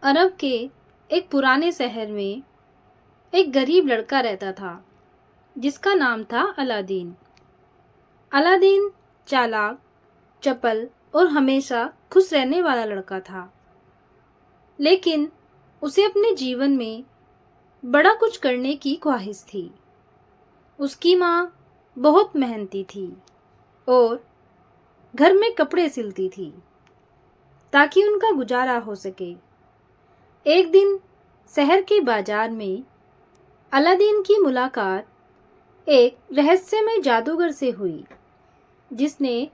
अरब के एक पुराने शहर में एक गरीब लड़का रहता था जिसका नाम था अलादीन। अलादीन चालाक, चपल और हमेशा खुश रहने वाला लड़का था। लेकिन उसे अपने जीवन में बड़ा कुछ करने की ख्वाहिश थी। उसकी माँ बहुत मेहनती थी और घर में कपड़े सिलती थी ताकि उनका गुजारा हो सके। एक दिन शहर के बाजार में अलादीन की मुलाकात एक रहस्यमय जादूगर से हुई जिसने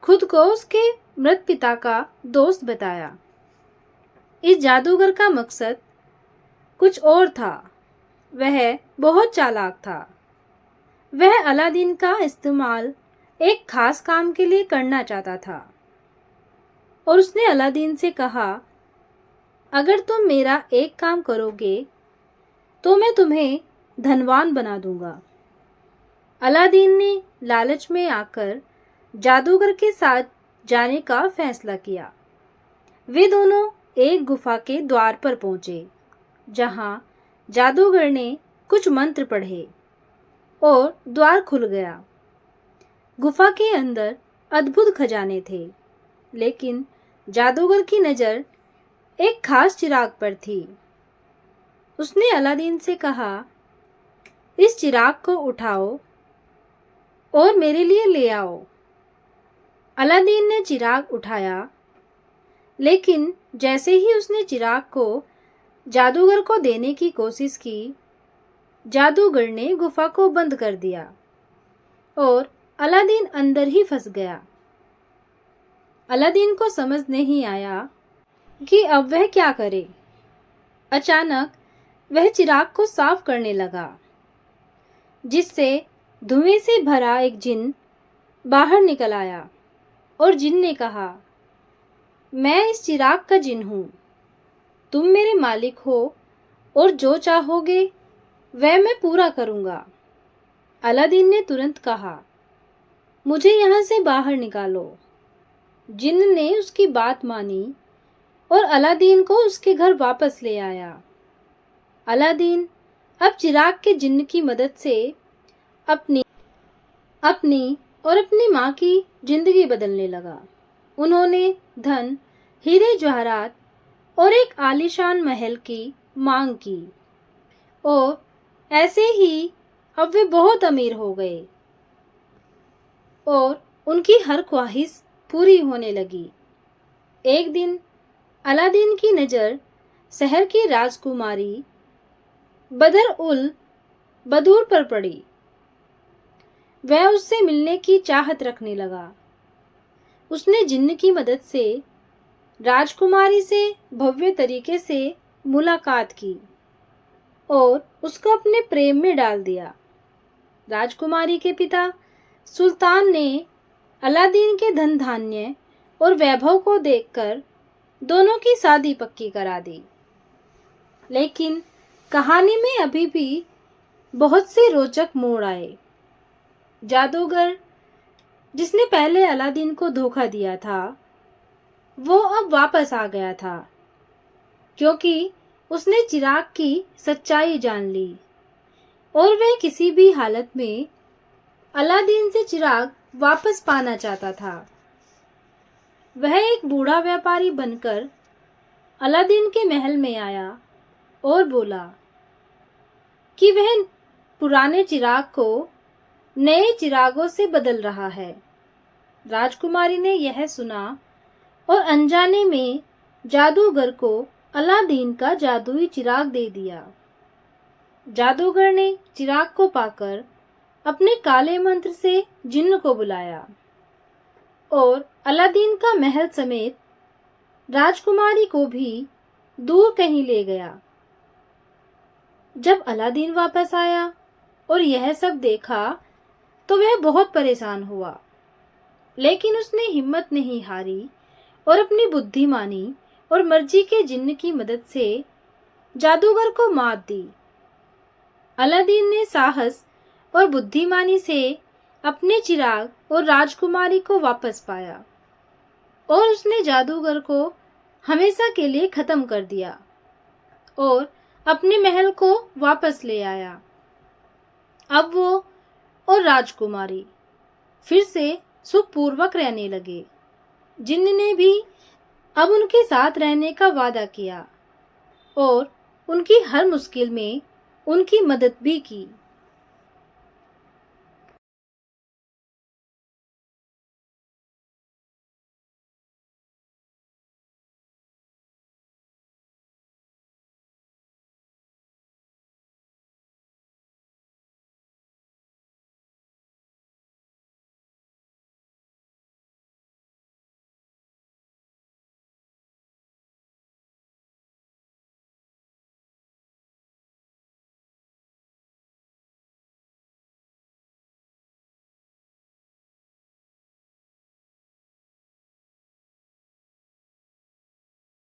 खुद को उसके मृत पिता का दोस्त बताया। इस जादूगर का मकसद कुछ और था। वह बहुत चालाक था। वह अलादीन का इस्तेमाल एक खास काम के लिए करना चाहता था और उसने अलादीन से कहा, अगर तुम मेरा एक काम करोगे तो मैं तुम्हें धनवान बना दूंगा। अलादीन ने लालच में आकर जादूगर के साथ जाने का फैसला किया। वे दोनों एक गुफा के द्वार पर पहुंचे, जहां जादूगर ने कुछ मंत्र पढ़े और द्वार खुल गया। गुफा के अंदर अद्भुत खजाने थे, लेकिन जादूगर की नज़र एक खास चिराग पर थी। उसने अलादीन से कहा, इस चिराग को उठाओ और मेरे लिए ले आओ। अलादीन ने चिराग उठाया, लेकिन जैसे ही उसने चिराग को जादूगर को देने की कोशिश की, जादूगर ने गुफा को बंद कर दिया और अलादीन अंदर ही फंस गया। अलादीन को समझ नहीं आया कि अब वह क्या करे। अचानक वह चिराग को साफ करने लगा, जिससे धुएं से भरा एक जिन बाहर निकल आया और जिन ने कहा, मैं इस चिराग का जिन हूँ। तुम मेरे मालिक हो और जो चाहोगे वह मैं पूरा करूँगा। अलादीन ने तुरंत कहा, मुझे यहाँ से बाहर निकालो। जिन ने उसकी बात मानी और अलादीन को उसके घर वापस ले आया। अलादीन अब चिराग के जिन्न की मदद से अपनी अपनी और अपनी माँ की जिंदगी बदलने लगा। उन्होंने धन, हीरे जवाहरात और एक आलीशान महल की मांग की और ऐसे ही अब वे बहुत अमीर हो गए और उनकी हर ख्वाहिश पूरी होने लगी। एक दिन अलादीन की नज़र शहर की राजकुमारी बदर उल बदूर पर पड़ी। वह उससे मिलने की चाहत रखने लगा। उसने जिन्न की मदद से राजकुमारी से भव्य तरीके से मुलाकात की और उसको अपने प्रेम में डाल दिया। राजकुमारी के पिता सुल्तान ने अलादीन के धन धान्य और वैभव को देखकर दोनों की शादी पक्की करा दी। लेकिन कहानी में अभी भी बहुत से रोचक मोड़ आए। जादूगर जिसने पहले अलादीन को धोखा दिया था, वो अब वापस आ गया था, क्योंकि उसने चिराग की सच्चाई जान ली और वह किसी भी हालत में अलादीन से चिराग वापस पाना चाहता था। वह एक बूढ़ा व्यापारी बनकर अलादीन के महल में आया और बोला कि वह पुराने चिराग को नए चिरागों से बदल रहा है। राजकुमारी ने यह सुना और अनजाने में जादूगर को अलादीन का जादुई चिराग दे दिया। जादूगर ने चिराग को पाकर अपने काले मंत्र से जिन्न को बुलाया और अलादीन का महल समेत राजकुमारी को भी दूर कहीं ले गया। जब अलादीन वापस आया और यह सब देखा तो वह बहुत परेशान हुआ, लेकिन उसने हिम्मत नहीं हारी और अपनी बुद्धिमानी और मर्जी के जिन्न की मदद से जादूगर को मात दी। अलादीन ने साहस और बुद्धिमानी से अपने चिराग और राजकुमारी को वापस पाया और उसने जादूगर को हमेशा के लिए खत्म कर दिया और अपने महल को वापस ले आया। अब वो और राजकुमारी फिर से सुखपूर्वक रहने लगे। जिन्न ने भी अब उनके साथ रहने का वादा किया और उनकी हर मुश्किल में उनकी मदद भी की।